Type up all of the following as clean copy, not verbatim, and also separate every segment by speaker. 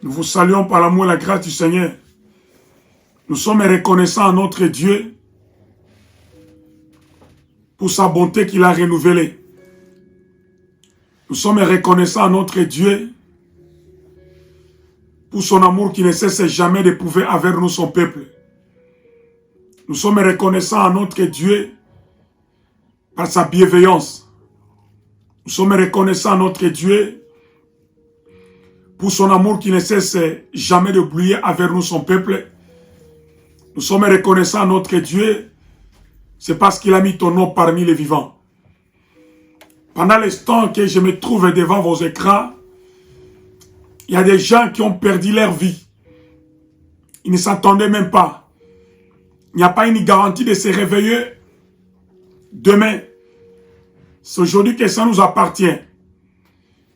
Speaker 1: Nous vous saluons par l'amour et la grâce du Seigneur. Nous sommes reconnaissants à notre Dieu pour sa bonté qu'il a renouvelée. Nous sommes reconnaissants à notre Dieu pour son amour qui ne cesse jamais d'éprouver avec nous son peuple. Nous sommes reconnaissants à notre Dieu par sa bienveillance. Nous sommes reconnaissants à notre Dieu pour son amour qui ne cesse jamais d'oublier avec nous son peuple. Nous sommes reconnaissants à notre Dieu, c'est parce qu'il a mis ton nom parmi les vivants. Pendant l'instant que je me trouve devant vos écrans, il y a des gens qui ont perdu leur vie. Ils ne s'attendaient même pas. Il n'y a pas une garantie de se réveiller demain. C'est aujourd'hui que ça nous appartient.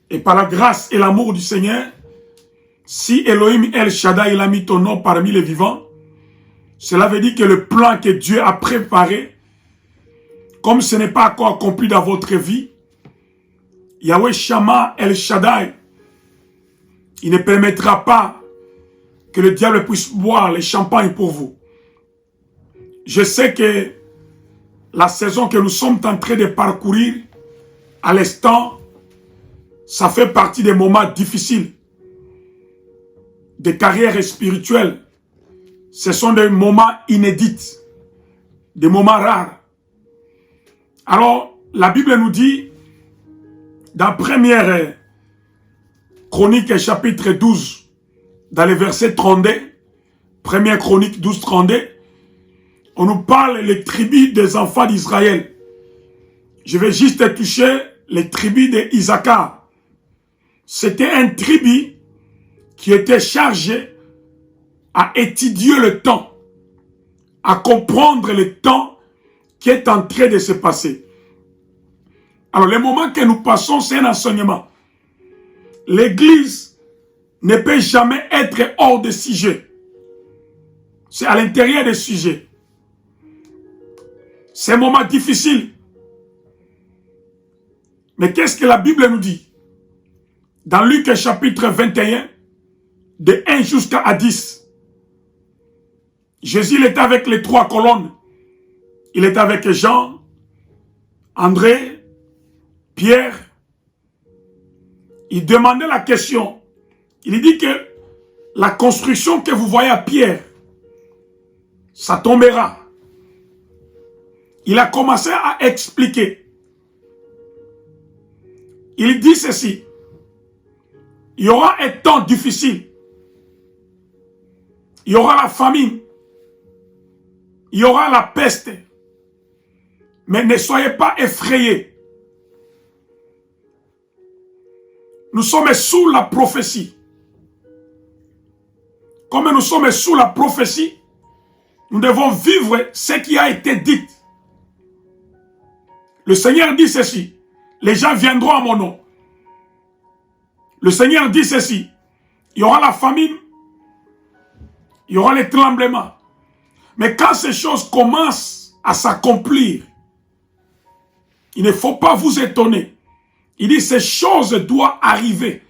Speaker 1: Et par la grâce et l'amour du Seigneur, si Elohim El Shaddai il a mis ton nom parmi les vivants, cela veut dire que le plan que Dieu a préparé, comme ce n'est pas encore accompli dans votre vie, Yahweh Shammah El Shaddai, il ne permettra pas que le diable puisse boire les champagnes pour vous. Je sais que la saison que nous sommes en train de parcourir à l'instant, ça fait partie des moments difficiles, des carrières spirituelles. Ce sont des moments inédits, des moments rares. Alors, la Bible nous dit, dans Première Chronique chapitre 12, dans les versets 32, Première Chronique 12, 32, on nous parle les tribus des enfants d'Israël. Je vais juste toucher les tribus d'Issachar. C'était un tribu qui était chargé à étudier le temps, à comprendre le temps qui est en train de se passer. Alors, le moment que nous passons, c'est un enseignement. L'Église ne peut jamais être hors de sujet. C'est à l'intérieur des sujets. C'est un moment difficile. Mais qu'est-ce que la Bible nous dit? Dans Luc chapitre 21, de 1 jusqu'à 10, Jésus il était avec les 3 colonnes. Il était avec Jean, André, Pierre. Il demandait la question. Il dit que la construction que vous voyez à Pierre, ça tombera. Il a commencé à expliquer. Il dit ceci. Il y aura un temps difficile. Il y aura la famine. Il y aura la peste. Mais ne soyez pas effrayés. Nous sommes sous la prophétie. Comme nous sommes sous la prophétie, nous devons vivre ce qui a été dit. Le Seigneur dit ceci. Les gens viendront à mon nom. Le Seigneur dit ceci. Il y aura la famine. Il y aura les tremblements. Mais quand ces choses commencent à s'accomplir, il ne faut pas vous étonner. Il dit ces choses doivent arriver.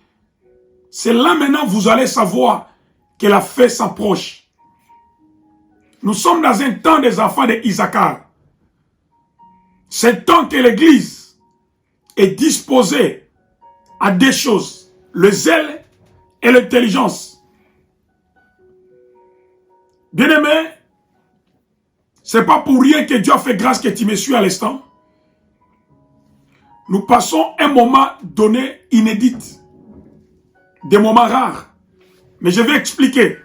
Speaker 1: C'est là maintenant que vous allez savoir que la fin s'approche. Nous sommes dans un temps des enfants d'Issachar. C'est temps que l'Église est disposée à deux choses, le zèle et l'intelligence. Bien-aimé, ce n'est pas pour rien que Dieu a fait grâce que tu me suis à l'instant. Nous passons un moment donné inédit, des moments rares. Mais je vais expliquer.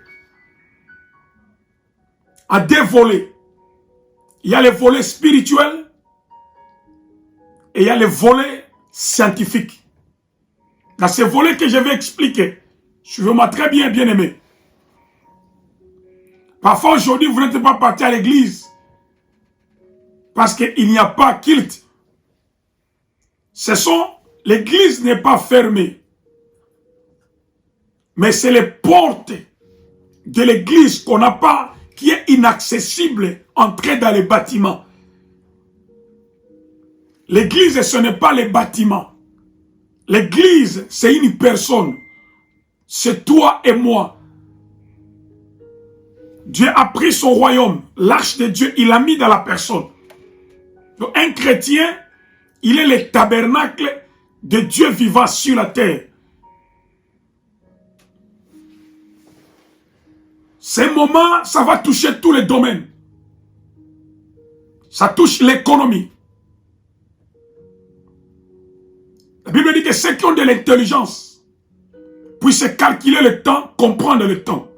Speaker 1: À deux volets. Il y a le volet spirituel et il y a le volet scientifique. Dans ce volet que je vais expliquer, suivez-moi très bien, bien-aimé. Parfois aujourd'hui, vous n'êtes pas parti à l'église parce qu'il n'y a pas culte. L'église n'est pas fermée. Mais c'est les portes de l'église qu'on n'a pas, qui est inaccessible, entrer dans les bâtiments. L'église, ce n'est pas les bâtiments. L'église, c'est une personne. c'est toi et moi. Dieu a pris son royaume, l'arche de Dieu, il l'a mis dans la personne. Donc un chrétien, il est le tabernacle de Dieu vivant sur la terre. Ces moments, ça va toucher tous les domaines. Ça touche l'économie. La Bible dit que ceux qui ont de l'intelligence puissent calculer le temps, comprendre le temps.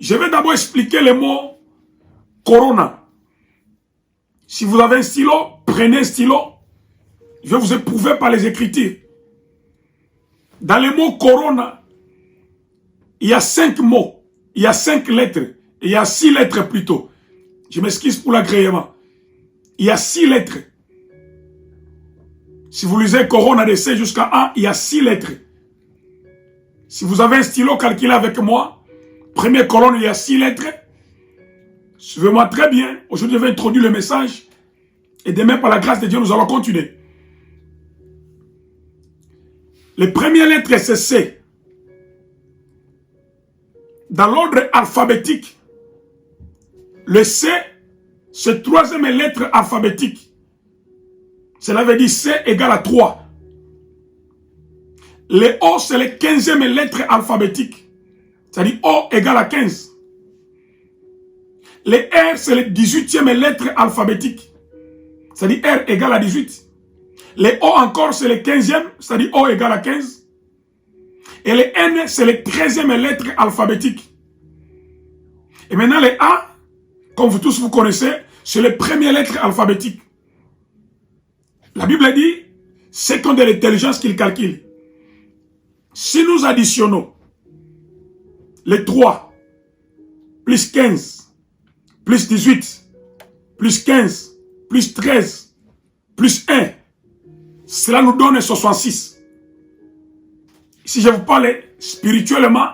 Speaker 1: Je vais d'abord expliquer le mot corona. Si vous avez un stylo, prenez un stylo. Je vais vous éprouver par les écritures. Dans le mot corona, il y a 5 mots, il y a 5 lettres, et il y a 6 lettres plutôt. Je m'excuse pour l'agrément. Il y a 6 lettres. Si vous lisez corona de C jusqu'à A, il y a 6 lettres. Si vous avez un stylo, calculez avec moi. Première colonne, il y a 6 lettres. Suivez-moi très bien. Aujourd'hui, je vais introduire le message. Et demain, par la grâce de Dieu, nous allons continuer. Les premières lettres, c'est C. Dans l'ordre alphabétique, le C, c'est troisième lettre alphabétique. Cela veut dire C égale à 3. Le O, c'est la 15e lettre alphabétique. C'est-à-dire O égale à 15. Le R, c'est la 18e lettre alphabétique. C'est-à-dire R égale à 18. Le O encore, c'est le 15e, c'est-à-dire O égale à 15. Et le N, c'est la 13e lettre alphabétique. Et maintenant, le A, comme vous tous vous connaissez, c'est la première lettre alphabétique. La Bible dit, c'est qu'on de l'intelligence qu'il calcule. Si nous additionnons les 3, plus 15, plus 18, plus 15, plus 13, plus 1, cela nous donne 66. Si je vous parle spirituellement,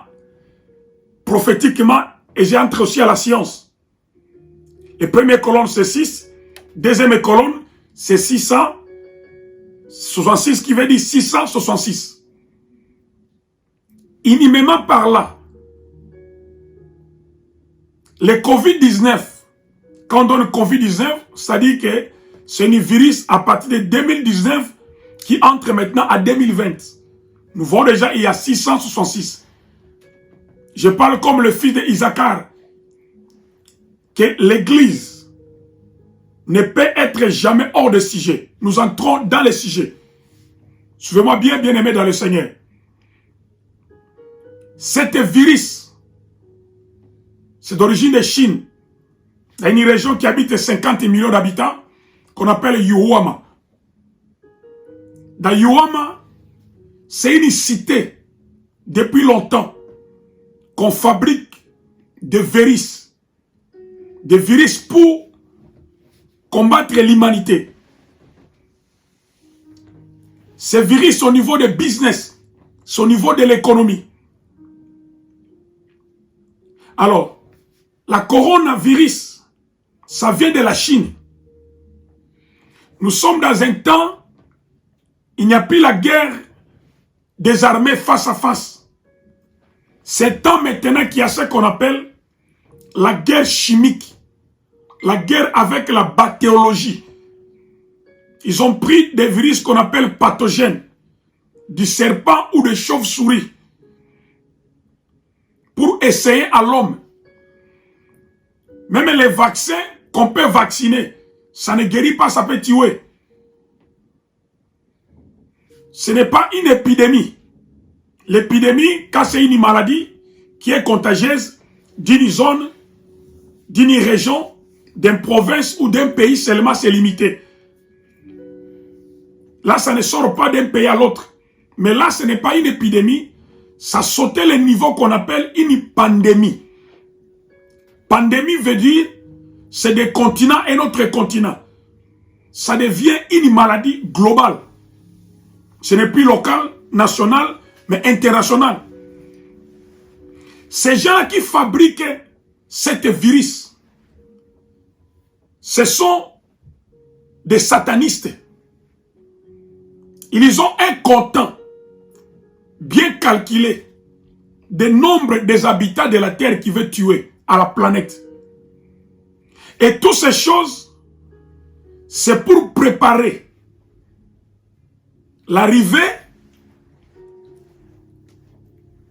Speaker 1: prophétiquement, et j'entre aussi à la science. Les premières colonnes, c'est 6. Deuxième colonne, c'est 666, qui veut dire 666. Inimément par là, le Covid-19, quand on donne Covid-19, c'est-à-dire que c'est un virus à partir de 2019 qui entre maintenant à 2020. Nous voyons déjà, il y a 666. Je parle comme le fils d'Isaacar, que l'Église ne peut être jamais hors de sujet. Nous entrons dans le sujet. Suivez-moi bien, bien aimé dans le Seigneur. Cet virus, c'est d'origine de Chine. Il y a une région qui habite 50 millions d'habitants, qu'on appelle Yuhuama. Dans Yuhuama, c'est une cité, depuis longtemps, qu'on fabrique des virus pour combattre l'humanité. Ces virus au niveau des business, c'est au niveau de l'économie. Alors, la coronavirus, ça vient de la Chine. Nous sommes dans un temps, il n'y a plus la guerre des armées face à face. C'est temps maintenant qu'il y a ce qu'on appelle la guerre chimique. La guerre avec la bactériologie. Ils ont pris des virus qu'on appelle pathogènes. Du serpent ou de chauve-souris. Pour essayer à l'homme. Même les vaccins qu'on peut vacciner, ça ne guérit pas, ça peut tuer. Ce n'est pas une épidémie. L'épidémie, quand c'est une maladie qui est contagieuse d'une zone, d'une région, d'une province ou d'un pays seulement, c'est limité. Là, ça ne sort pas d'un pays à l'autre. Mais là, ce n'est pas une épidémie. Ça sautait le niveau qu'on appelle une pandémie. Pandémie veut dire, c'est des continents et notre continent. Ça devient une maladie globale. Ce n'est plus local, national, mais international. Ces gens qui fabriquent cet virus, ce sont des satanistes. Ils ont un content bien calculé du nombre des habitants de la terre qui veut tuer à la planète. Et toutes ces choses, c'est pour préparer l'arrivée.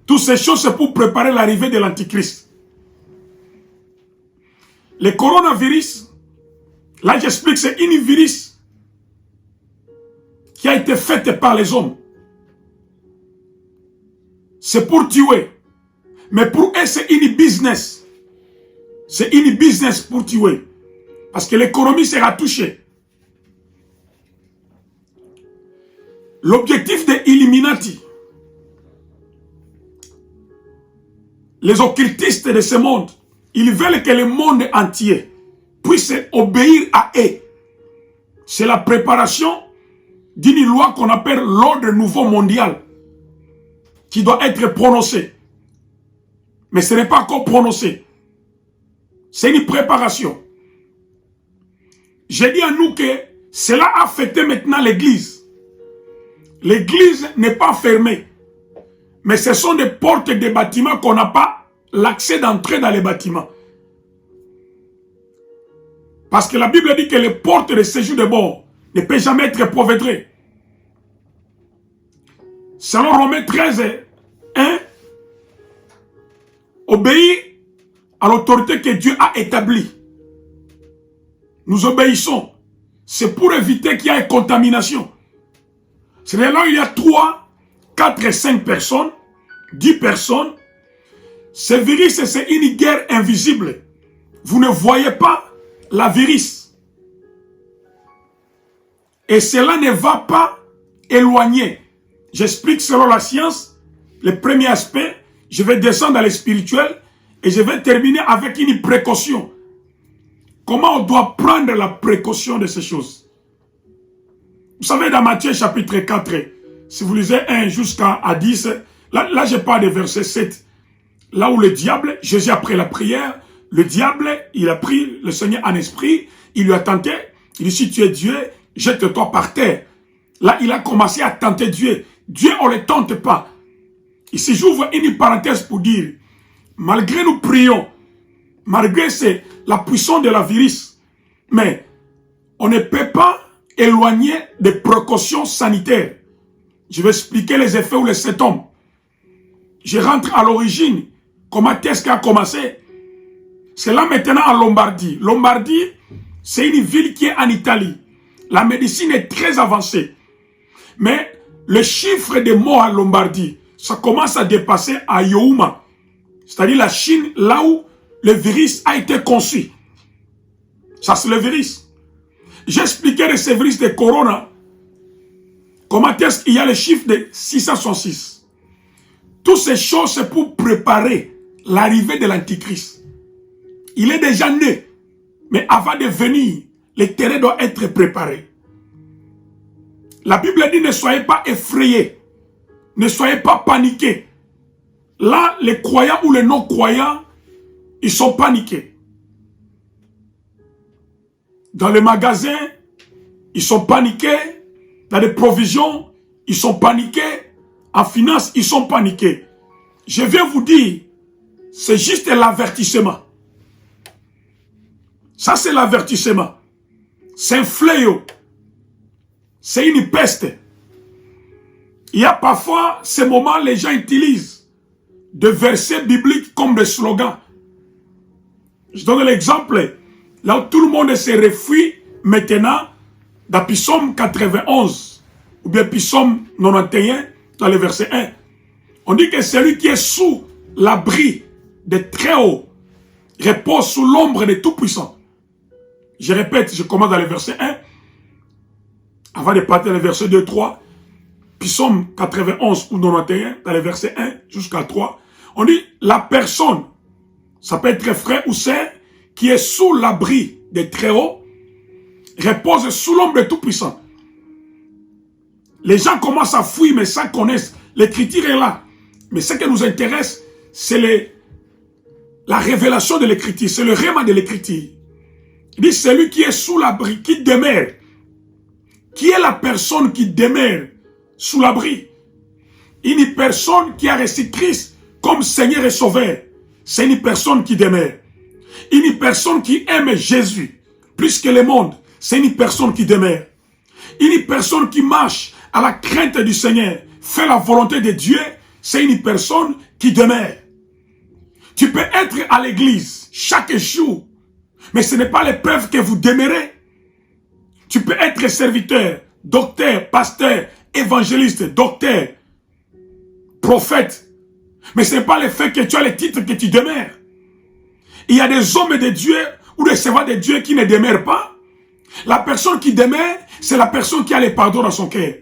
Speaker 1: Toutes ces choses, c'est pour préparer l'arrivée de l'Antichrist. Le coronavirus, là j'explique, c'est une virus qui a été faite par les hommes. C'est pour tuer. Mais pour eux, c'est une business. C'est une business pour tuer. Parce que l'économie sera touchée. L'objectif des Illuminati, les occultistes de ce monde, ils veulent que le monde entier puisse obéir à eux. C'est la préparation d'une loi qu'on appelle l'ordre nouveau mondial qui doit être prononcée. Mais ce n'est pas encore prononcé. C'est une préparation. J'ai dit à nous que cela a affecté maintenant l'église. L'église n'est pas fermée. Mais ce sont des portes des bâtiments qu'on n'a pas l'accès d'entrer dans les bâtiments. Parce que la Bible dit que les portes de séjour de bord ne peuvent jamais être provétrées. Selon Romains 13, 1, obéir à l'autorité que Dieu a établie. Nous obéissons. C'est pour éviter qu'il y ait contamination. C'est là où il y a 3, 4 et 5 personnes, 10 personnes. Ce virus, c'est une guerre invisible. Vous ne voyez pas la virus. Et cela ne va pas éloigner. J'explique selon la science, le premier aspect, je vais descendre dans le spirituel et je vais terminer avec une précaution. Comment on doit prendre la précaution de ces choses? Vous savez, dans Matthieu chapitre 4, si vous lisez 1 jusqu'à 10, là je parle de verset 7. Là où le diable, Jésus après la prière, le diable, il a pris le Seigneur en esprit, il lui a tenté, il dit si tu es Dieu, jette-toi par terre. Là, il a commencé à tenter Dieu. Dieu, on ne le tente pas. Ici, j'ouvre une parenthèse pour dire, malgré nous prions, malgré c'est la puissance de la virus, mais on ne peut pas éloigner des précautions sanitaires. Je vais expliquer les effets ou les symptômes. Je rentre à l'origine. Comment est-ce qu'a commencé? C'est là maintenant en Lombardie. Lombardie, c'est une ville qui est en Italie. La médecine est très avancée. Mais le chiffre de morts en Lombardie, ça commence à dépasser à Youma. C'est-à-dire la Chine, là où le virus a été conçu. Ça, c'est le virus. J'expliquais de ce virus de Corona. Comment est-ce qu'il y a le chiffre de 666. Toutes ces choses, c'est pour préparer l'arrivée de l'Antichrist. Il est déjà né. Mais avant de venir, le terrain doit être préparé. La Bible dit ne soyez pas effrayés. Ne soyez pas paniqués. Là, les croyants ou les non-croyants, ils sont paniqués. Dans les magasins, ils sont paniqués. Dans les provisions, ils sont paniqués. En finance, ils sont paniqués. Je viens vous dire, c'est juste l'avertissement. Ça, c'est l'avertissement. C'est un fléau. C'est une peste. Il y a parfois, ces moments, les gens utilisent des versets bibliques comme des slogans. Je donne l'exemple. Là où tout le monde se réfugie maintenant, dans Psaume 91, ou bien Psaume 91, dans le verset 1. On dit que celui qui est sous l'abri de très haut repose sous l'ombre de Tout-Puissant. Je répète, je commence dans le verset 1. Avant de partir dans le verset 2, 3. Psaume 91 ou 91, dans le verset 1 jusqu'à 3. On dit, la personne, ça peut être frère ou sœur, qui est sous l'abri de très haut, repose sous l'ombre de Tout-Puissant. Les gens commencent à fuir, mais sans connaître. L'écriture est là. Mais ce qui nous intéresse, c'est la révélation de l'écriture. C'est le réma de l'écriture. Il dit, celui qui est sous l'abri, qui demeure. Qui est la personne qui demeure sous l'abri? Une personne qui a reçu Christ comme Seigneur et Sauveur, c'est une personne qui demeure. Une personne qui aime Jésus plus que le monde, c'est une personne qui demeure. Une personne qui marche à la crainte du Seigneur, fait la volonté de Dieu, c'est une personne qui demeure. Tu peux être à l'église chaque jour, mais ce n'est pas l'épreuve que vous demeurez. Tu peux être serviteur, docteur, pasteur, évangéliste, docteur, prophète, mais ce n'est pas le fait que tu as le titre que tu demeures. Il y a des hommes de Dieu ou des servants de Dieu qui ne demeurent pas. La personne qui demeure, c'est la personne qui a le pardon dans son cœur.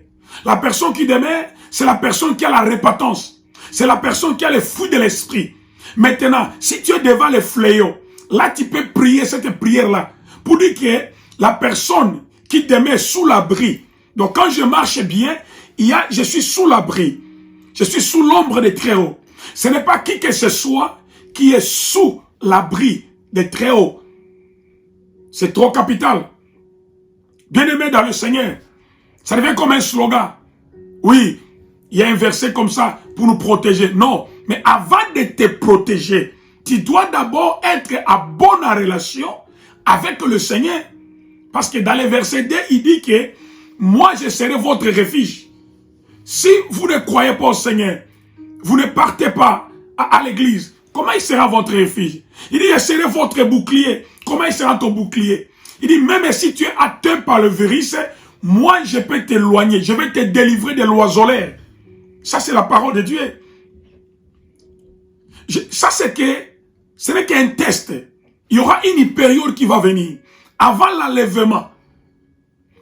Speaker 1: La personne qui demeure, c'est la personne qui a la repentance. C'est la personne qui a le fruit de l'esprit. Maintenant, si tu es devant les fléaux, là tu peux prier cette prière-là pour dire que la personne qui demeure sous l'abri. Donc quand je marche bien, je suis sous l'abri. Je suis sous l'ombre des Très-Hauts. Ce n'est pas qui que ce soit qui est sous l'abri des Très-Hauts. C'est trop capital. Bien-aimé dans le Seigneur, ça devient comme un slogan. Oui, il y a un verset comme ça pour nous protéger. Non, mais avant de te protéger, tu dois d'abord être en bonne relation avec le Seigneur. Parce que dans le verset 2, il dit que moi je serai votre refuge. Si vous ne croyez pas au Seigneur, vous ne partez pas à l'église, comment il sera votre refuge? Il dit, je serai votre bouclier. Comment il sera ton bouclier? Il dit, même si tu es atteint par le virus, moi je peux t'éloigner, je vais te délivrer de l'oiseleur. Ça c'est la parole de Dieu. Ça c'est que, ce n'est qu'un test. Il y aura une période qui va venir, avant l'enlèvement.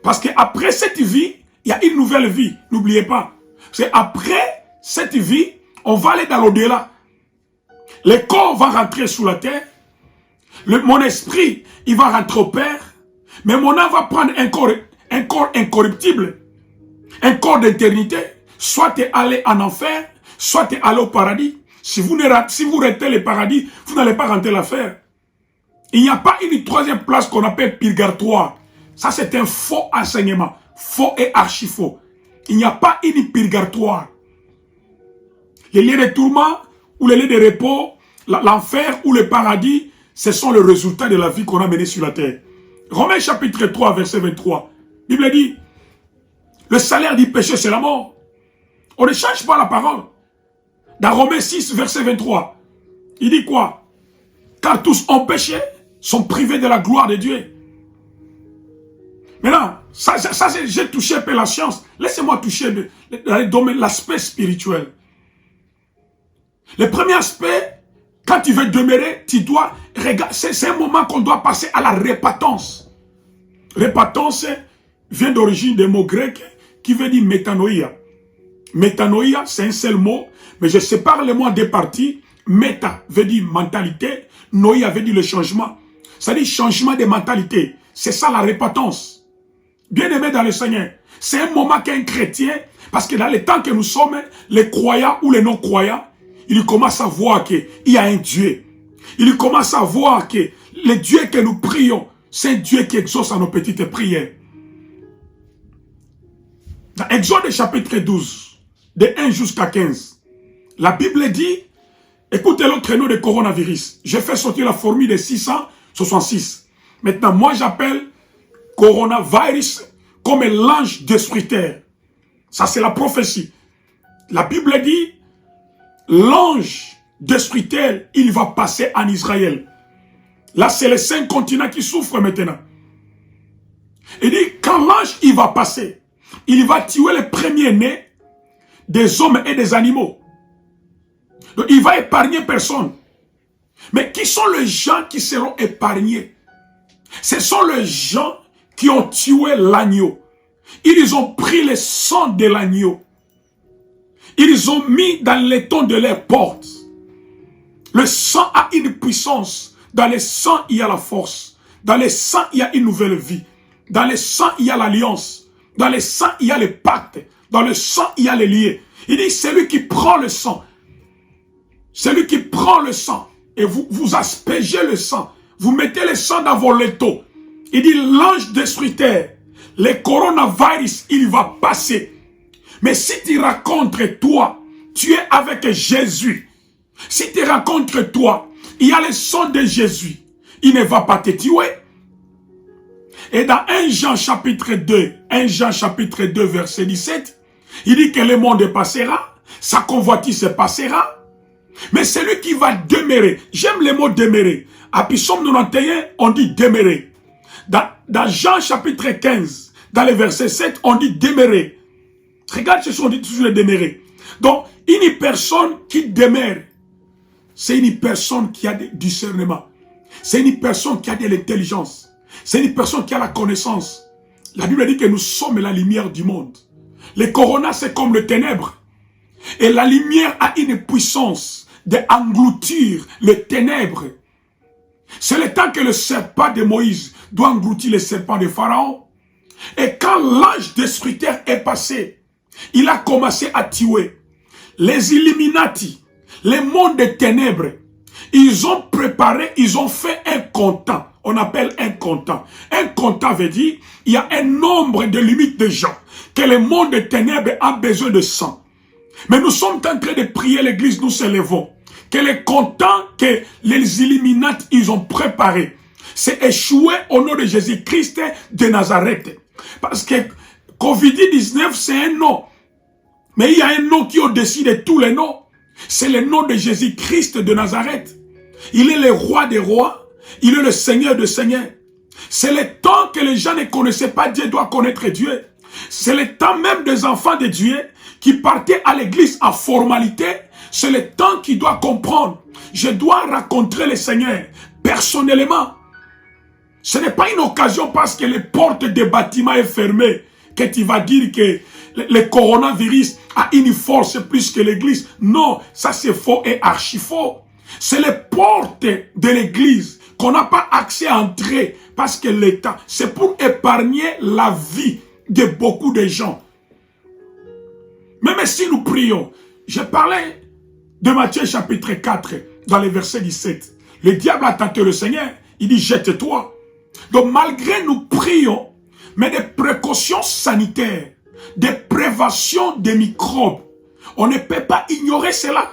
Speaker 1: Parce qu'après cette vie, il y a une nouvelle vie, n'oubliez pas. C'est après cette vie, on va aller dans l'au-delà. Le corps va rentrer sous la terre. Mon esprit, il va rentrer au Père. Mais mon âme va prendre un corps incorruptible. Un corps d'éternité. Soit tu es allé en enfer, soit tu es allé au paradis. Si vous ratez le paradis, vous n'allez pas rentrer l'affaire. Il n'y a pas une troisième place qu'on appelle purgatoire. Ça, c'est un faux enseignement. Faux et archi faux. Il n'y a pas une purgatoire. Les lieux de tourment ou les lieux de repos, l'enfer ou le paradis, ce sont les résultats de la vie qu'on a menée sur la terre. Romains chapitre 3, verset 23. La Bible dit, le salaire du péché, c'est la mort. On ne change pas la parole. Dans Romains 6, verset 23, il dit quoi? Car tous ont péché, sont privés de la gloire de Dieu. Maintenant, ça j'ai touché un peu la science. Laissez-moi toucher l'aspect spirituel. Le premier aspect, quand tu veux demeurer, tu dois regarder. C'est un moment qu'on doit passer à la repentance. Repentance vient d'origine des mots grecs qui veut dire métanoïa. Métanoïa, c'est un seul mot, mais je sépare les mots en deux parties. Méta veut dire mentalité, noïa veut dire le changement. Ça dit changement de mentalité. C'est ça la repentance. Bien-aimé dans le Seigneur, c'est un moment qu'un chrétien, parce que dans le temps que nous sommes, les croyants ou les non-croyants, ils commencent à voir qu'il y a un Dieu. Ils commencent à voir que le Dieu que nous prions, c'est un Dieu qui exauce à nos petites prières. Dans Exode chapitre 12, de 1 jusqu'à 15, la Bible dit, écoutez le créneau de coronavirus. J'ai fait sortir la formule de 666. Maintenant, moi j'appelle coronavirus comme l'ange destructeur. Ça c'est la prophétie. La Bible dit, l'ange destructeur, il va passer en Israël. Là, c'est les 5 continents qui souffrent maintenant. Il dit, quand l'ange, il va passer, il va tuer les premiers-nés des hommes et des animaux. Donc, il va épargner personne. Mais qui sont les gens qui seront épargnés? Ce sont les gens qui ont tué l'agneau. Ils ont pris le sang de l'agneau. Ils ont mis dans les tons de leurs portes. Le sang a une puissance. Dans le sang, il y a la force. Dans le sang, il y a une nouvelle vie. Dans le sang, il y a l'alliance. Dans le sang, il y a le pacte. Dans le sang, il y a les liens. Il dit, celui qui prend le sang. Celui qui prend le sang. Et vous aspergez le sang. Vous mettez le sang dans vos létaux. Il dit, l'ange destructeur, le coronavirus, il va passer. Mais si tu racontes, toi, tu es avec Jésus, si tu rencontres toi, il y a le sang de Jésus, il ne va pas te tuer. Et dans 1 Jean chapitre 2, 1 Jean chapitre 2 verset 17, il dit que le monde passera, sa convoitise se passera, mais celui qui va demeurer, j'aime le mot demeurer, à Psaume 91, on dit demeurer. Dans Jean chapitre 15, dans le verset 7, on dit demeurer. Regarde ce qu'on dit toujours demeurer. Donc, une personne qui demeure, c'est une personne qui a du discernement. C'est une personne qui a de l'intelligence. C'est une personne qui a la connaissance. La Bible dit que nous sommes la lumière du monde. Le corona, c'est comme le ténèbre. Et la lumière a une puissance d'engloutir le ténèbre. C'est le temps que le serpent de Moïse doit engloutir le serpent de Pharaon. Et quand l'ange destructeur est passé, il a commencé à tuer les Illuminati, les mondes des ténèbres. Ils ont préparé, ils ont fait un comptant. On appelle un comptant. Un comptant veut dire, il y a un nombre de limites de gens que le monde des ténèbres a besoin de sang. Mais nous sommes en train de prier l'église, nous se levons. Que le comptant que les Illuminati, ils ont préparé, c'est échoué au nom de Jésus-Christ de Nazareth. Parce que Covid-19, c'est un nom. Mais il y a un nom qui est au-dessus de tous les noms. C'est le nom de Jésus-Christ de Nazareth. Il est le roi des rois. Il est le Seigneur des seigneurs. C'est le temps que les gens ne connaissaient pas Dieu, doivent connaître Dieu. C'est le temps même des enfants de Dieu qui partaient à l'église en formalité. C'est le temps qu'ils doivent comprendre. Je dois rencontrer le Seigneur personnellement. Ce n'est pas une occasion parce que les portes des bâtiments sont fermées que tu vas dire que le coronavirus a une force plus que l'église. Non, ça c'est faux et archi faux. C'est les portes de l'église qu'on n'a pas accès à entrer parce que l'État, c'est pour épargner la vie de beaucoup de gens. Même si nous prions, je parlais de Matthieu chapitre 4 dans le verset 17. Le diable a tenté le Seigneur, il dit jette-toi. Donc malgré nous prions, mais des précautions sanitaires, des préventions des microbes, on ne peut pas ignorer cela.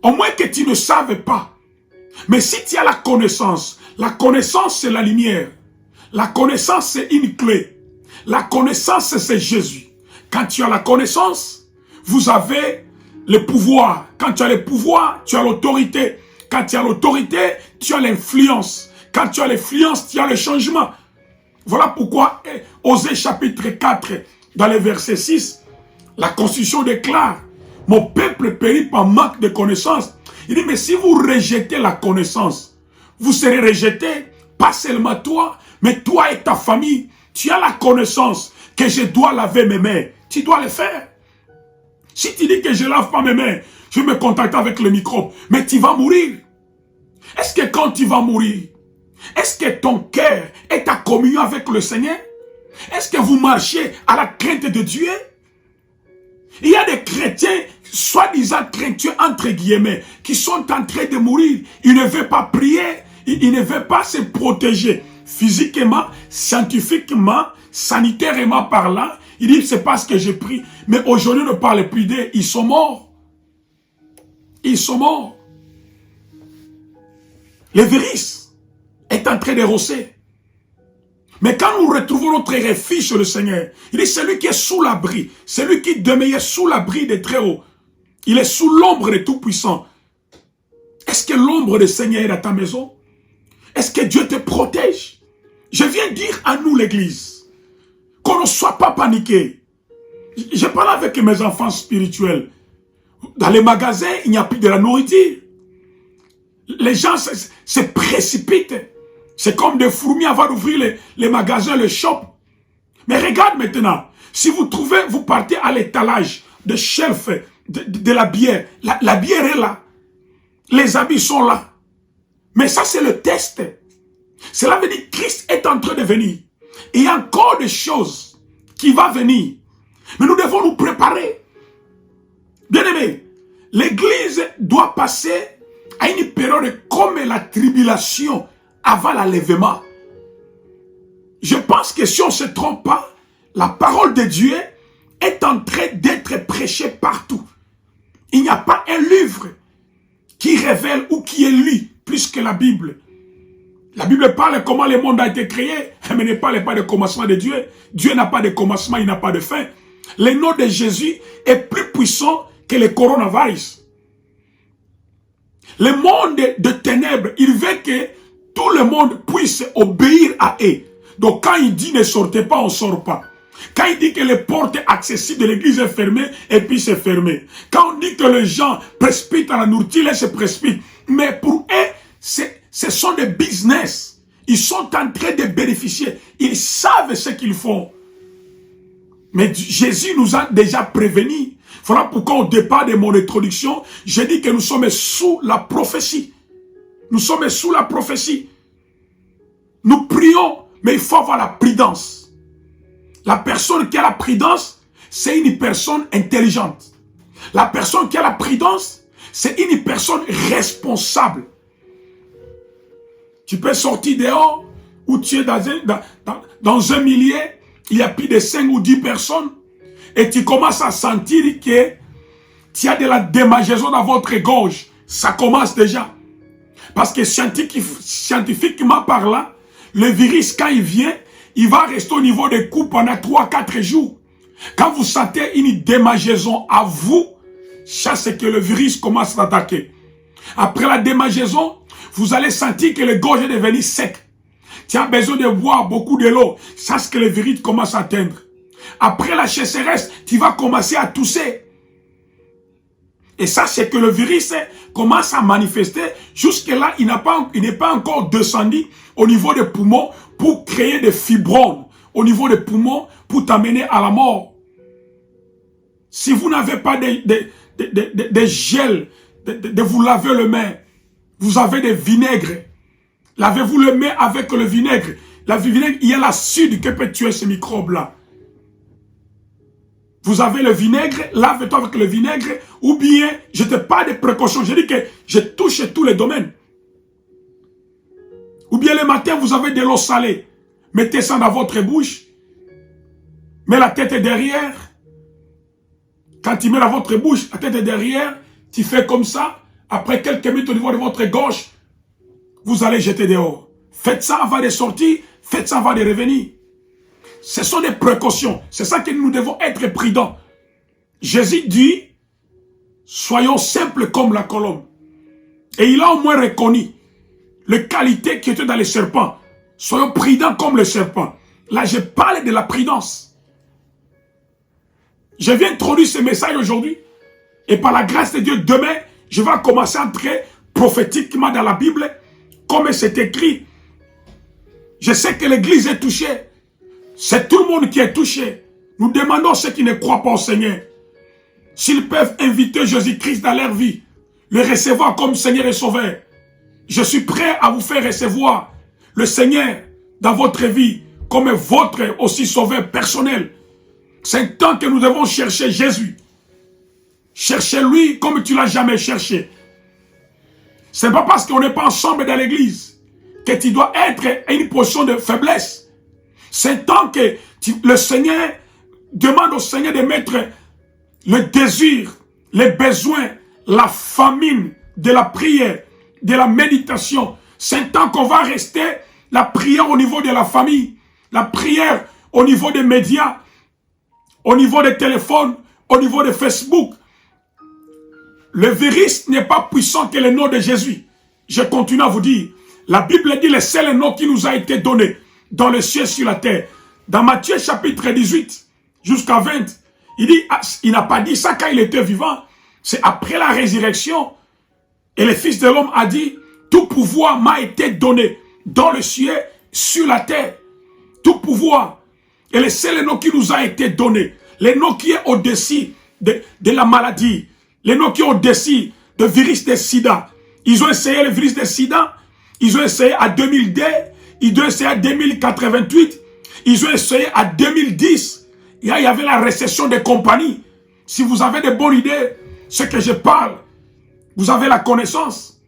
Speaker 1: Au moins que tu ne saves pas. Mais si tu as la connaissance c'est la lumière. La connaissance c'est une clé. La connaissance c'est Jésus. Quand tu as la connaissance, vous avez le pouvoir. Quand tu as le pouvoir, tu as l'autorité. Quand tu as l'autorité, tu as l'influence. Quand tu as l'influence, tu as le changement. Voilà pourquoi, Osée chapitre 4, dans le verset 6, la Constitution déclare, mon peuple périt par manque de connaissance. Il dit, mais si vous rejetez la connaissance, vous serez rejeté, pas seulement toi, mais toi et ta famille. Tu as la connaissance que je dois laver mes mains. Tu dois le faire. Si tu dis que je ne lave pas mes mains, je vais me contacter avec le microbe, mais tu vas mourir. Est-ce que quand tu vas mourir, est-ce que ton cœur est à communion avec le Seigneur? Est-ce que vous marchez à la crainte de Dieu? Il y a des chrétiens, soi-disant chrétiens entre guillemets, qui sont en train de mourir. Ils ne veulent pas prier, ils ne veulent pas se protéger physiquement, scientifiquement, sanitairement parlant. Ils disent c'est parce que je prie. Mais aujourd'hui, on ne parle plus d'eux, ils sont morts. Ils sont morts. Le virus est en train de rosser. Mais quand nous retrouvons notre refuge sur le Seigneur, il est celui qui est sous l'abri, celui qui demeure sous l'abri des Très-Hauts. Il est sous l'ombre des Tout-Puissants. Est-ce que l'ombre du Seigneur est dans ta maison? Est-ce que Dieu te protège? Je viens dire à nous l'église, qu'on ne soit pas paniqué. Je parle avec mes enfants spirituels. Dans les magasins, il n'y a plus de la nourriture. Les gens se précipitent. C'est comme des fourmis avant d'ouvrir les magasins, les shops. Mais regarde maintenant, si vous trouvez, vous partez à l'étalage de shelf de la bière. La bière est là. Les habits sont là. Mais ça, c'est le test. Cela veut dire que Christ est en train de venir. Et il y a encore des choses qui vont venir. Mais nous devons nous préparer. Bien aimé, l'église doit passer à une période comme la tribulation avant l'enlèvement. Je pense que si on ne se trompe pas, la parole de Dieu est en train d'être prêchée partout. Il n'y a pas un livre qui révèle ou qui est lu plus que la Bible. La Bible parle comment le monde a été créé, mais ne parle pas de commencement de Dieu. Dieu n'a pas de commencement, il n'a pas de fin. Le nom de Jésus est plus puissant que le coronavirus. Le monde de ténèbres, il veut que tout le monde puisse obéir à eux. Donc quand il dit ne sortez pas, on ne sort pas. Quand il dit que les portes accessibles de l'église est fermée, et puis c'est fermé. Quand on dit que les gens précipitent à la nourriture, ils se précipitent. Mais pour eux, ce sont des business. Ils sont en train de bénéficier. Ils savent ce qu'ils font. Mais Jésus nous a déjà prévenus. Voilà pourquoi au départ de mon introduction, j'ai dit que nous sommes sous la prophétie. Nous sommes sous la prophétie. Nous prions, mais il faut avoir la prudence. La personne qui a la prudence, c'est une personne intelligente. La personne qui a la prudence, c'est une personne responsable. Tu peux sortir dehors, ou tu es dans un milieu, il y a plus de 5 ou 10 personnes, et tu commences à sentir que tu as de la démangeaison dans votre gorge. Ça commence déjà. Parce que scientifiquement parlant, le virus, quand il vient, il va rester au niveau des coups pendant 3-4 jours. Quand vous sentez une démangeaison à vous, ça c'est que le virus commence à attaquer. Après la démangeaison, vous allez sentir que le gorge est devenu sec. Tu as besoin de boire beaucoup de l'eau. Ça c'est que le virus commence à atteindre. Après la sécheresse, tu vas commencer à tousser. Et ça c'est que le virus commence à manifester. Jusque-là, il n'est pas encore descendu au niveau des poumons pour créer des fibromes au niveau des poumons pour t'amener à la mort. Si vous n'avez pas de gel, de vous laver les mains, vous avez des vinaigres. Lavez-vous les mains avec le vinaigre. Le vinaigre, il y a l'acide qui peut tuer ces microbes-là. Vous avez le vinaigre, lave-toi avec le vinaigre, ou bien, je ne te parle de précautions, je dis que je touche tous les domaines. Ou bien le matin, vous avez de l'eau salée. Mettez ça dans votre bouche. Mets la tête derrière. Quand tu mets dans votre bouche, la tête derrière, tu fais comme ça. Après quelques minutes au niveau de votre gorge, vous allez jeter dehors. Faites ça avant de sortir, faites ça avant de revenir. Ce sont des précautions. C'est ça que nous devons être prudents. Jésus dit, soyons simples comme la colombe. Et il a au moins reconnu les qualités qui étaient dans les serpents. Soyons prudents comme le serpent. Là, je parle de la prudence. Je viens introduire ce message aujourd'hui. Et par la grâce de Dieu, demain, je vais commencer à entrer prophétiquement dans la Bible, comme c'est écrit. Je sais que l'église est touchée. C'est tout le monde qui est touché. Nous demandons à ceux qui ne croient pas au Seigneur, s'ils peuvent inviter Jésus-Christ dans leur vie, le recevoir comme Seigneur et Sauveur. Je suis prêt à vous faire recevoir le Seigneur dans votre vie comme votre aussi Sauveur personnel. C'est un temps que nous devons chercher Jésus. Cherchez-lui comme tu ne l'as jamais cherché. Ce n'est pas parce qu'on n'est pas ensemble dans l'église que tu dois être à une position de faiblesse. C'est un temps que le Seigneur demande au Seigneur de mettre le désir, les besoins, la famine de la prière, de la méditation. C'est un temps qu'on va rester la prière au niveau de la famille, la prière au niveau des médias, au niveau des téléphones, au niveau de Facebook. Le virus n'est pas puissant que le nom de Jésus. Je continue à vous dire, la Bible dit le seul nom qui nous a été donné dans le ciel et sur la terre. Dans Matthieu chapitre 18 jusqu'à 20, il dit, il n'a pas dit ça quand il était vivant. C'est après la résurrection. Et le Fils de l'homme a dit, tout pouvoir m'a été donné dans le ciel, sur la terre. Tout pouvoir. Et le seul nom qui nous a été donné, le nom qui est au-dessus de la maladie, le nom qui est au-dessus du virus de sida. Ils ont essayé le virus de sida, ils ont essayé à 2002, ils ont essayé à 2088, ils ont essayé à 2010. Il y avait la récession des compagnies. Si vous avez de bonnes idées, ce que je parle, vous avez la connaissance.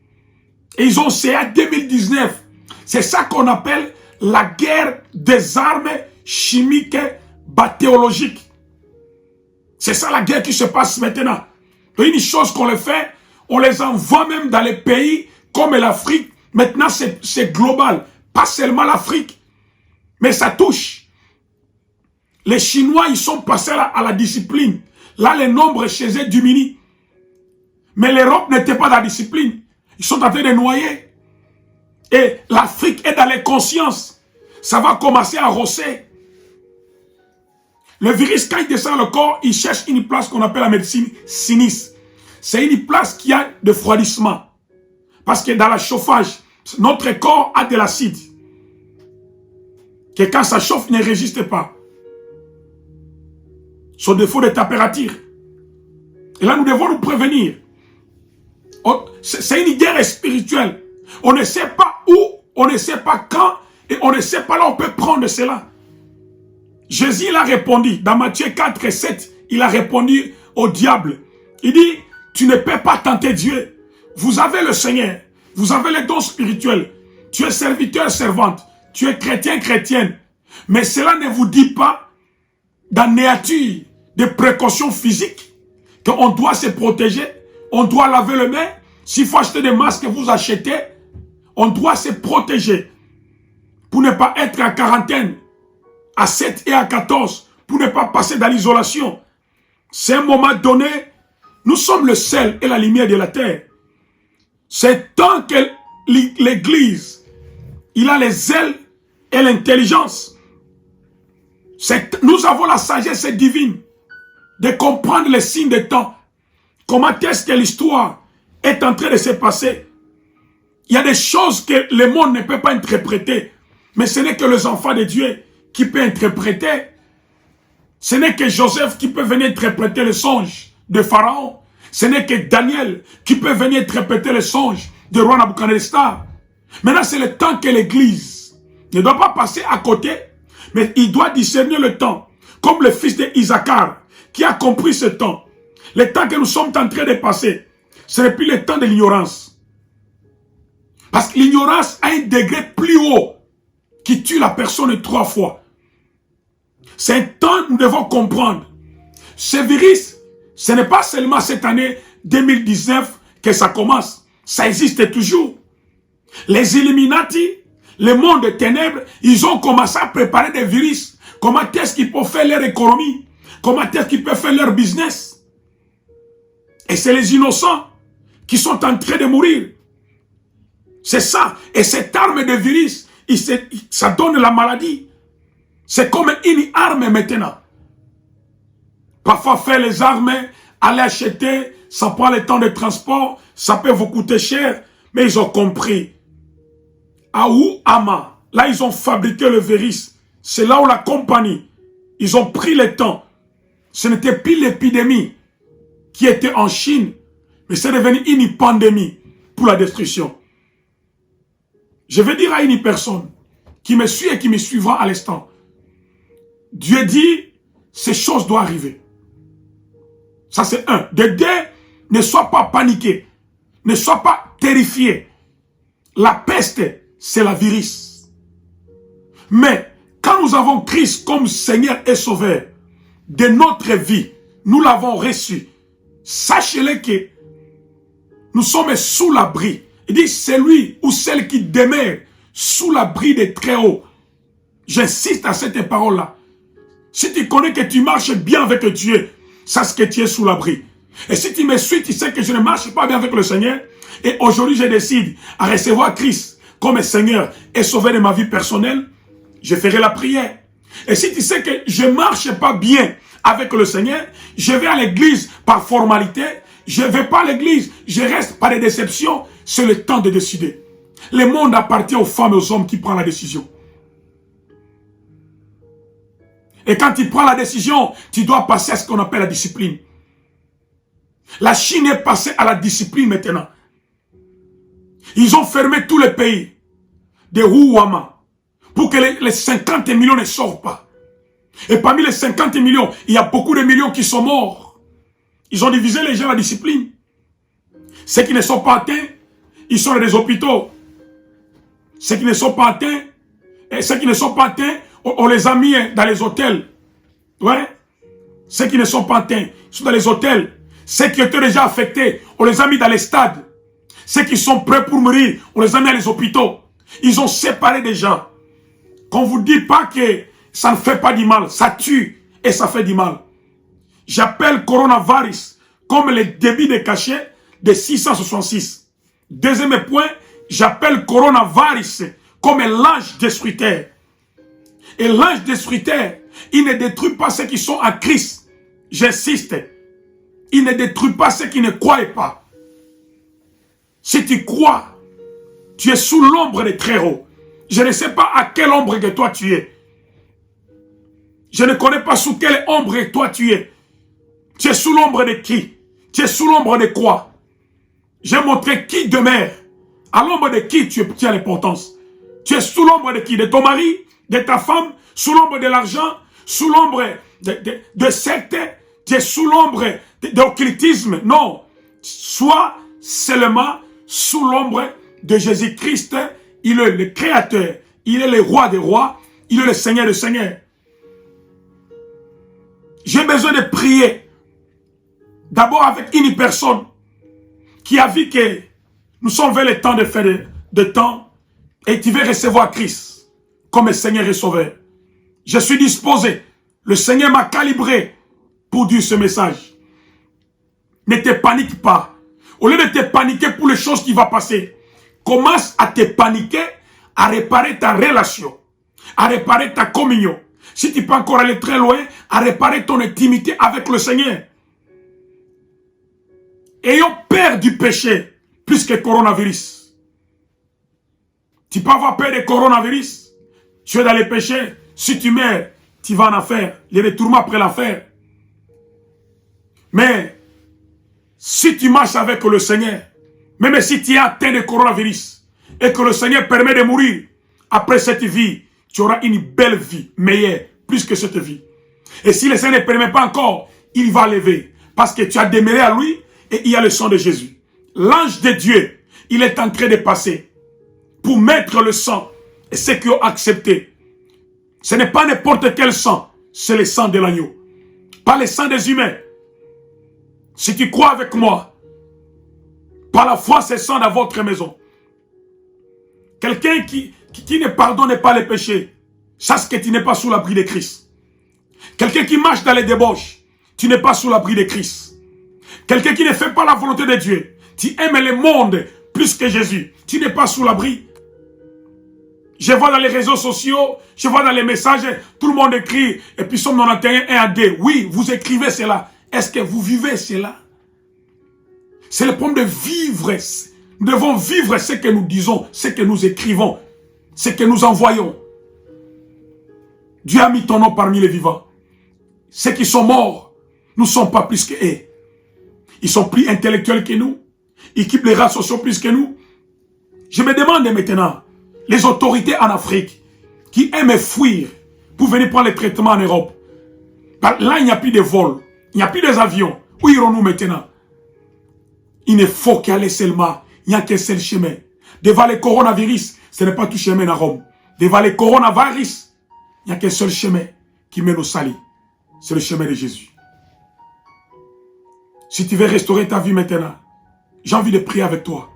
Speaker 1: Et ils ont essayé à 2019. C'est ça qu'on appelle la guerre des armes chimiques bactériologiques. C'est ça la guerre qui se passe maintenant. Donc une chose qu'on les fait, on les envoie même dans les pays comme l'Afrique. Maintenant, c'est global. Pas seulement l'Afrique, mais ça touche. Les Chinois, ils sont passés à la discipline. Là, les nombres chez eux diminuent. Mais l'Europe n'était pas dans la discipline. Ils sont en train de noyer. Et l'Afrique est dans les consciences. Ça va commencer à rosser. Le virus, quand il descend le corps, il cherche une place qu'on appelle la médecine sinistre. C'est une place qui a de refroidissement. Parce que dans le chauffage, notre corps a de l'acide. Que quand ça chauffe, il ne résiste pas. Son défaut de température. Et là, nous devons nous prévenir. C'est une guerre spirituelle. On ne sait pas où, on ne sait pas quand, et on ne sait pas là où on peut prendre cela. Jésus, il a répondu, dans Matthieu 4 et 7, il a répondu au diable. Il dit, tu ne peux pas tenter Dieu. Vous avez le Seigneur, vous avez les dons spirituels. Tu es serviteur, servante, tu es chrétien, chrétienne. Mais cela ne vous dit pas, dans nature, des précautions physiques, qu'on doit se protéger, on doit laver les mains. S'il faut acheter des masques que vous achetez, on doit se protéger pour ne pas être en quarantaine à 7 et à 14, pour ne pas passer dans l'isolation. C'est un moment donné, nous sommes le sel et la lumière de la terre. C'est tant que l'Église, il a les ailes et l'intelligence. Nous avons la sagesse divine de comprendre les signes des temps. Comment est-ce que l'histoire est en train de se passer? Il y a des choses que le monde ne peut pas interpréter. Mais ce n'est que les enfants de Dieu qui peuvent interpréter. Ce n'est que Joseph qui peut venir interpréter le songe de Pharaon. Ce n'est que Daniel qui peut venir interpréter le songe de roi Nabuchodonosor. Maintenant, c'est le temps que l'Église ne doit pas passer à côté, mais il doit discerner le temps. Comme le fils d'Isaacar qui a compris ce temps. Le temps que nous sommes en train de passer, ce n'est plus le temps de l'ignorance. Parce que l'ignorance a un degré plus haut qui tue la personne 3 fois. C'est un temps que nous devons comprendre. Ce virus, ce n'est pas seulement cette année 2019 que ça commence. Ça existe toujours. Les Illuminati, le monde des ténèbres, ils ont commencé à préparer des virus. Comment est-ce qu'ils peuvent faire leur économie? Comment est-ce qu'ils peuvent faire leur business? Et c'est les innocents qui sont en train de mourir. C'est ça. Et cette arme de virus, ça donne la maladie. C'est comme une arme maintenant. Parfois, faire les armes, aller acheter, ça prend le temps de transport, ça peut vous coûter cher. Mais ils ont compris. À Wuhan, là, ils ont fabriqué le virus. C'est là où la compagnie, ils ont pris le temps. Ce n'était plus l'épidémie qui était en Chine, mais c'est devenu une pandémie pour la destruction. Je vais dire à une personne qui me suit et qui me suivra à l'instant. Dieu dit, ces choses doivent arriver. Ça c'est un. De deux, ne sois pas paniqué. Ne sois pas terrifié. La peste, c'est la virus. Mais, quand nous avons Christ comme Seigneur et Sauveur de notre vie, nous l'avons reçu. Sachez-le que nous sommes sous l'abri. Il dit, celui ou celle qui demeure sous l'abri des Très-Hauts. J'insiste à cette parole-là. Si tu connais que tu marches bien avec Dieu, sache que tu es sous l'abri. Et si tu me suis, tu sais que je ne marche pas bien avec le Seigneur. Et aujourd'hui, je décide à recevoir Christ comme Seigneur et Sauveur de ma vie personnelle. Je ferai la prière. Et si tu sais que je ne marche pas bien avec le Seigneur, je vais à l'église par formalité. Je ne vais pas à l'église, je reste par des déceptions. C'est le temps de décider. Le monde appartient aux femmes et aux hommes qui prennent la décision. Et quand tu prends la décision, tu dois passer à ce qu'on appelle la discipline. La Chine est passée à la discipline maintenant. Ils ont fermé tous les pays de Wuhan pour que les 50 millions ne sortent pas. Et parmi les 50 millions, il y a beaucoup de millions qui sont morts. Ils ont divisé les gens à la discipline. Ceux qui ne sont pas atteints, ils sont dans les hôpitaux. Ceux qui ne sont pas atteints, et ceux qui ne sont pas atteints, on les a mis dans les hôtels. Ouais. Ceux qui ne sont pas atteints, ils sont dans les hôtels. Ceux qui étaient déjà affectés, on les a mis dans les stades. Ceux qui sont prêts pour mourir, on les a mis dans les hôpitaux. Ils ont séparé des gens. Qu'on ne vous dit pas que ça ne fait pas du mal. Ça tue et ça fait du mal. J'appelle coronavirus comme le débit de cachet de 666. Deuxième point, j'appelle coronavirus comme l'ange destructeur. Et l'ange destructeur, il ne détruit pas ceux qui sont en Christ. J'insiste. Il ne détruit pas ceux qui ne croient pas. Si tu crois, tu es sous l'ombre des Très-Hauts. Je ne sais pas à quelle ombre que toi tu es. Je ne connais pas sous quelle ombre que toi tu es. Tu es sous l'ombre de qui? Tu es sous l'ombre de quoi? J'ai montré qui demeure. À l'ombre de qui tu as l'importance? Tu es sous l'ombre de qui? De ton mari? De ta femme? Sous l'ombre de l'argent? Sous l'ombre de secte? Tu es sous l'ombre d'occultisme? Non. Sois seulement sous l'ombre de Jésus-Christ. Il est le Créateur. Il est le Roi des rois. Il est le Seigneur des seigneurs. J'ai besoin de prier. D'abord avec une personne qui a vu que nous sommes vers le temps de faire de temps et qui veut recevoir Christ comme Seigneur et Sauveur. Je suis disposé. Le Seigneur m'a calibré pour dire ce message. Ne te panique pas. Au lieu de te paniquer pour les choses qui vont passer, commence à te paniquer, à réparer ta relation, à réparer ta communion. Si tu peux encore aller très loin, à réparer ton intimité avec le Seigneur. Ayons peur du péché plus que coronavirus. Tu peux avoir peur du coronavirus. Tu es dans les péchés. Si tu meurs, tu vas en enfer. Les retournements après l'enfer. Mais si tu marches avec le Seigneur, même si tu es atteint de coronavirus et que le Seigneur permet de mourir, après cette vie, tu auras une belle vie, meilleure, plus que cette vie. Et si le Seigneur ne permet pas encore, il va lever. Parce que tu as demeuré à lui et il y a le sang de Jésus. L'ange de Dieu, il est en train de passer pour mettre le sang. Et ceux qui ont accepté, ce n'est pas n'importe quel sang, c'est le sang de l'agneau. Pas le sang des humains. Si tu crois avec moi, par la foi, c'est sang dans votre maison. Quelqu'un qui ne pardonne pas les péchés, sache que tu n'es pas sous l'abri de Christ. Quelqu'un qui marche dans les débauches, tu n'es pas sous l'abri de Christ. Quelqu'un qui ne fait pas la volonté de Dieu, tu aimes le monde plus que Jésus, tu n'es pas sous l'abri. Je vois dans les réseaux sociaux, je vois dans les messages, tout le monde écrit, et puis Somme 91, 1 à 2. Oui, vous écrivez cela. Est-ce que vous vivez cela? C'est le problème de vivre. Nous devons vivre ce que nous disons, ce que nous écrivons, ce que nous envoyons. Dieu a mis ton nom parmi les vivants. Ceux qui sont morts, nous ne sommes pas plus qu'eux. Ils sont plus intellectuels que nous. Ils quittent les races sociaux plus que nous. Je me demande maintenant, les autorités en Afrique qui aiment fuir pour venir prendre les traitements en Europe. Là, il n'y a plus de vols, il n'y a plus d'avions. Où irons-nous maintenant? Il ne faut qu'aller seulement. Il n'y a qu'un seul chemin. Devant le coronavirus, ce n'est pas tout chemin à Rome. Devant le coronavirus, il n'y a qu'un seul chemin qui mène au salut. C'est le chemin de Jésus. Si tu veux restaurer ta vie maintenant, j'ai envie de prier avec toi.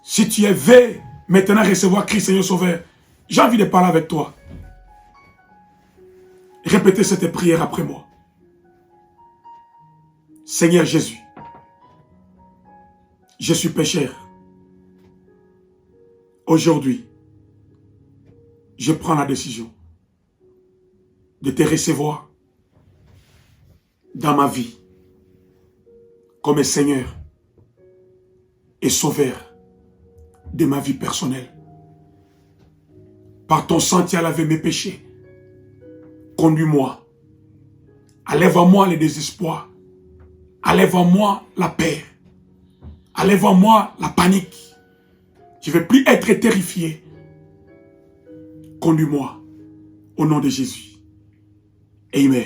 Speaker 1: Si tu veux maintenant recevoir Christ Seigneur Sauveur, j'ai envie de parler avec toi. Répétez cette prière après moi. Seigneur Jésus, je suis pécheur. Aujourd'hui, je prends la décision de te recevoir dans ma vie comme Seigneur et Sauveur de ma vie personnelle. Par ton sang, tu as lavé mes péchés. Conduis-moi. Enlève en moi le désespoir. Enlève en moi la peur. Enlève en moi la panique. Je ne veux plus être terrifié. Conduis-moi au nom de Jésus. Amen.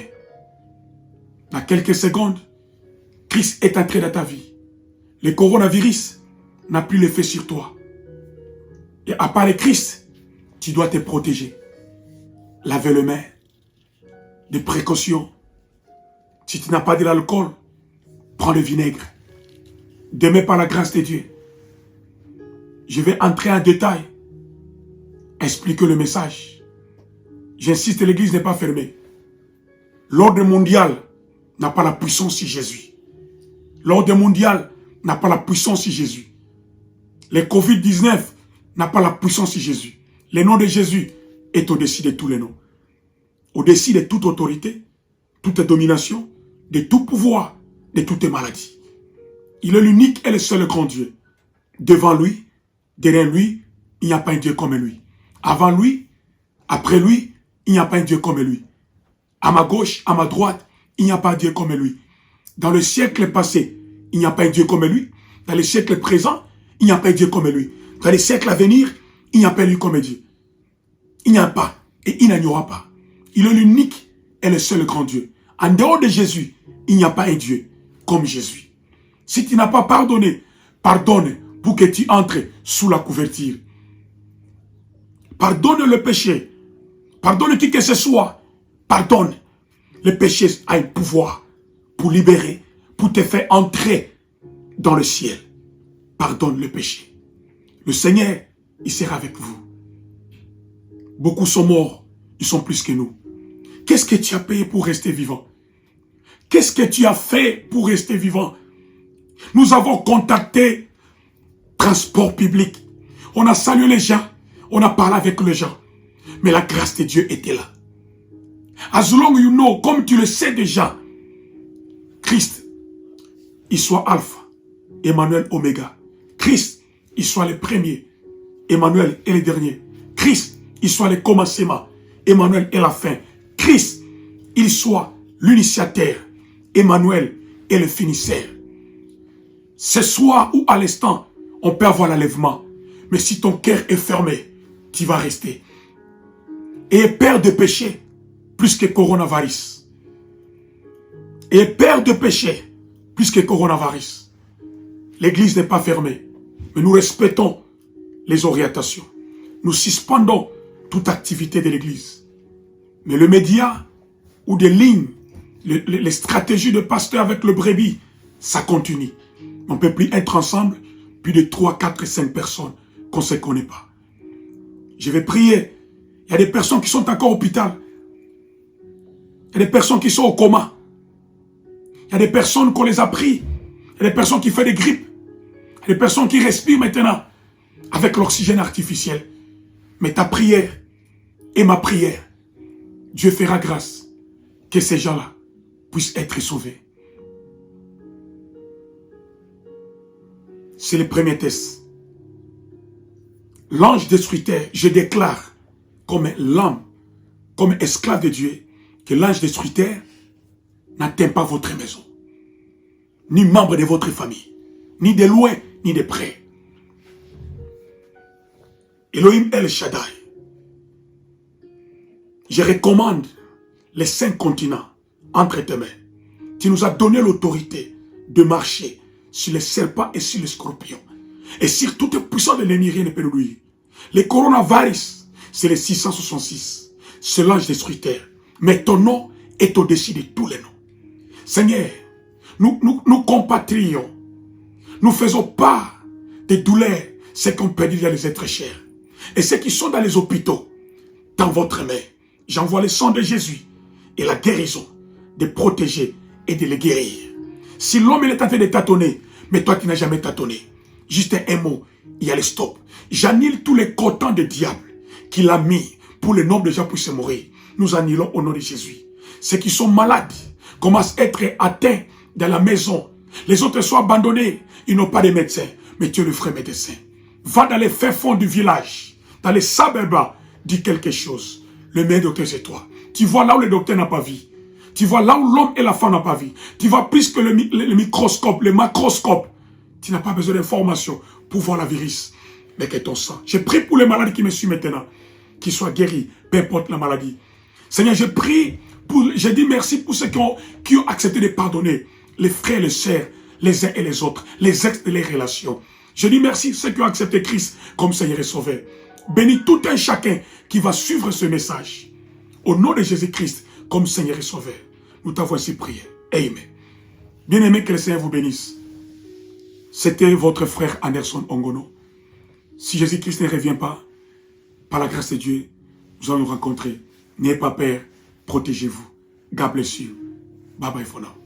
Speaker 1: Dans quelques secondes, Christ est entré dans ta vie. Le coronavirus n'a plus l'effet sur toi. Et à part le Christ, tu dois te protéger. Laver les mains. Des précautions. Si tu n'as pas de l'alcool, Prends le vinaigre. Demain, par la grâce de Dieu, je vais entrer en détail, expliquer le message. J'insiste, l'église n'est pas fermée. L'ordre mondial n'a pas la puissance sur Jésus. L'ordre mondial n'a pas la puissance sur Jésus. Le Covid-19 n'a pas la puissance sur Jésus. Le nom de Jésus est au-dessus de tous les noms. Au-dessus de toute autorité, toute domination, de tout pouvoir, de toute maladie. Il est l'unique et le seul grand Dieu. Devant lui, derrière lui, il n'y a pas un Dieu comme lui. Avant lui, après lui, il n'y a pas un Dieu comme lui. À ma gauche, à ma droite, il n'y a pas un Dieu comme lui. Dans le siècle passé, il n'y a pas un Dieu comme lui. Dans le siècle présent, il n'y a pas un Dieu comme lui. Dans les siècles à venir, il n'y a pas lui comme Dieu. Il n'y a pas et il n'y aura pas. Il est l'unique et le seul grand Dieu. En dehors de Jésus, il n'y a pas un Dieu comme Jésus. Si tu n'as pas pardonné, pardonne pour que tu entres sous la couverture. Pardonne le péché. Pardonne qui que ce soit. Pardonne. Le péché a un pouvoir pour libérer, pour te faire entrer dans le ciel. Pardonne le péché. Le Seigneur, il sera avec vous. Beaucoup sont morts, ils sont plus que nous. Qu'est-ce que tu as payé pour rester vivant? Qu'est-ce que tu as fait pour rester vivant? Nous avons contacté transport public. On a salué les gens, on a parlé avec les gens. Mais la grâce de Dieu était là. As long you know, comme tu le sais déjà, Christ, il soit Alpha, Emmanuel Oméga. Christ, il soit le premier, Emmanuel est le dernier. Christ, il soit le commencement, Emmanuel est la fin. Christ, il soit l'initiateur, Emmanuel est le finisseur. Ce soir ou à l'instant, on peut avoir l'enlèvement. Mais si ton cœur est fermé, tu vas rester. Et père de péché, plus que coronavirus. Et père de péché, plus que coronavirus. L'église n'est pas fermée, mais nous respectons les orientations. Nous suspendons toute activité de l'église. Mais le média ou des lignes, les stratégies de pasteur avec le brebis, ça continue. On ne peut plus être ensemble, plus de 3, 4, 5 personnes qu'on ne se connaît pas. Je vais prier. Il y a des personnes qui sont encore au hôpital. Il y a des personnes qui sont au coma. Il y a des personnes qu'on les a pris. Il y a des personnes qui font des grippes. Il y a des personnes qui respirent maintenant avec l'oxygène artificiel. Mais ta prière et ma prière, Dieu fera grâce que ces gens-là puissent être sauvés. C'est le premier test. L'ange destructeur, je déclare comme l'âme, comme esclave de Dieu, que l'ange destructeur n'atteint pas votre maison, ni membre de votre famille, ni de loin, ni de près. Elohim El Shaddai, je recommande les 5 continents entre tes mains. Tu nous as donné l'autorité de marcher sur les serpents et sur les scorpions. Et sur toute puissance de l'ennemi, rien ne peut nous nuire. Le coronavirus, c'est le 666. C'est l'ange destructeur. Mais ton nom est au-dessus de tous les noms. Seigneur, nous compatrions. Nous faisons part des douleurs, ce qu'on peut dire dans les êtres chers. Et ceux qui sont dans les hôpitaux, dans votre main, j'envoie le sang de Jésus et la guérison de protéger et de les guérir. Si l'homme est en train de tâtonner, mais toi qui n'as jamais tâtonné, juste un mot, il y a le stop. J'annule tous les cotons de diable qu'il a mis pour le nombre de gens puissent mourir. Nous annulons au nom de Jésus. Ceux qui sont malades commencent à être atteints dans la maison. Les autres sont abandonnés. Ils n'ont pas de médecin. Mais tu es le vrai médecin. Va dans les fins fonds du village, dans les suburbs, dis quelque chose. Le meilleur docteur, c'est toi. Tu vois là où le docteur n'a pas vu. Tu vois là où l'homme et la femme n'ont pas vu. Tu vois plus que le microscope, le macroscope. Tu n'as pas besoin d'informations pour voir la virus. Mais que ton sang. Je prie pour les malades qui me suivent maintenant. Qu'ils soient guéris, peu importe la maladie. Seigneur, je prie, je dis merci pour ceux qui ont accepté de pardonner. Les frères et les sœurs, les uns et les autres, les ex et les relations. Je dis merci à ceux qui ont accepté Christ comme Seigneur et Sauveur. Bénis tout un chacun qui va suivre ce message. Au nom de Jésus-Christ, comme Seigneur et Sauveur, nous t'avons ainsi prié. Amen. Bien-aimé, que le Seigneur vous bénisse. C'était votre frère Anderson Ongono. Si Jésus-Christ ne revient pas, par la grâce de Dieu, nous allons nous rencontrer. N'ayez pas peur, protégez-vous. God bless you. Bye bye for now.